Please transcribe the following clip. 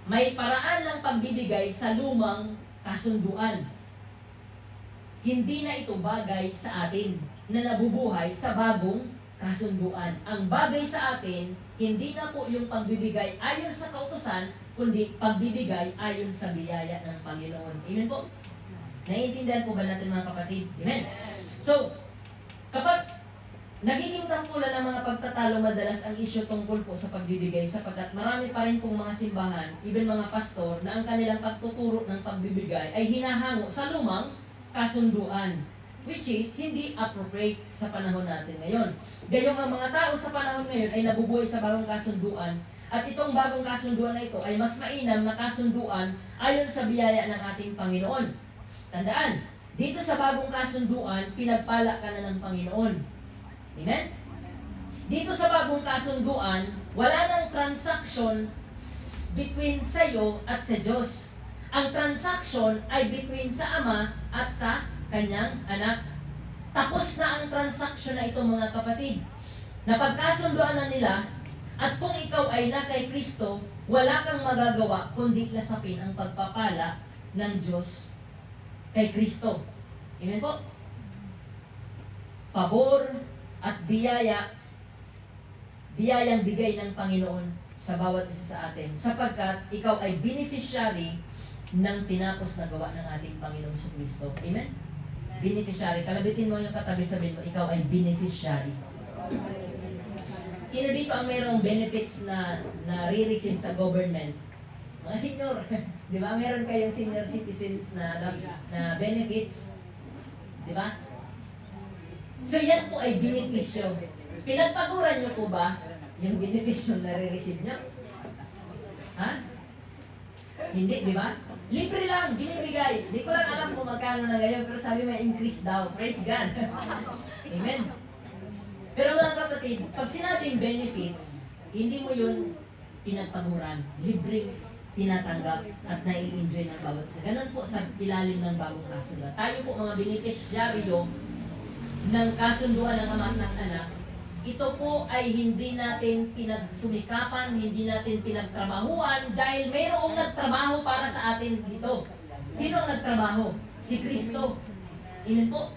may paraan ng pagbibigay sa lumang kasunduan. Hindi na ito bagay sa atin na nabubuhay sa bagong kasunduan. Ang bagay sa atin, hindi na po yung pagbibigay ayon sa kautusan, kundi pagbibigay ayon sa biyaya ng Panginoon. Amen po? Naiintindihan po ba natin mga kapatid? Amen? So, kapag nagiging tampulan ng mga pagtatalo madalas ang isyu tungkol po sa pagbibigay sapagkat marami pa rin pong mga simbahan, even mga pastor, na ang kanilang pagtuturo ng pagbibigay ay hinahango sa lumang kasunduan, which is hindi appropriate sa panahon natin ngayon. Gayong ang mga tao sa panahon ngayon ay nabubuhay sa bagong kasunduan at itong bagong kasunduan na ito ay mas mainam na kasunduan ayon sa biyaya ng ating Panginoon. Tandaan, dito sa bagong kasunduan, pinagpala ka na ng Panginoon. Amen? Dito sa bagong kasunduan, wala nang transaction between sa'yo at sa Diyos. Ang transaction ay between sa Ama at sa kanyang anak. Tapos na ang transaction na ito mga kapatid. Napagkasunduan na nila at kung ikaw ay na kay Kristo, wala kang magagawa kundi lasapin ang pagpapala ng Diyos kay Kristo. Amen po? Pabor at biyayang bigay ng Panginoon sa bawat isa sa atin sapagkat ikaw ay beneficiary ng tinapos na gawa ng ating Panginoon sa Kristo. Amen? Beneficiary. Kalabitin mo yung katabi, sabihin mo, ikaw ay beneficiary. Sino dito ang mayroong benefits na re-receive sa government? Mga senior. Di ba? Meron kayong senior citizens na benefits. Di ba? So yan po ay benepisyo. Pinagpaguran nyo po ba yung benepisyo na re-receive nyo? Ha? Hindi, di ba? Libre lang, binibigay. Di ko lang alam kung magkano na ngayon, pero sabi may increase daw. Praise God. Amen. Pero mga kapatid, pag sinabing benefits, hindi mo yun pinagpaguran. Libreng tinatanggap at nai-enjoy ng bawat isa. Ganun po sa ilalim ng bagong kasunduan. Tayo po mga beneficiaryo ng kasunduan ng ama at ng anak, ito po ay hindi natin pinagsumikapan, hindi natin pinagtrabahuan dahil mayroong nagtrabaho para sa atin dito. Sino ang nagtrabaho? Si Kristo. Amen po.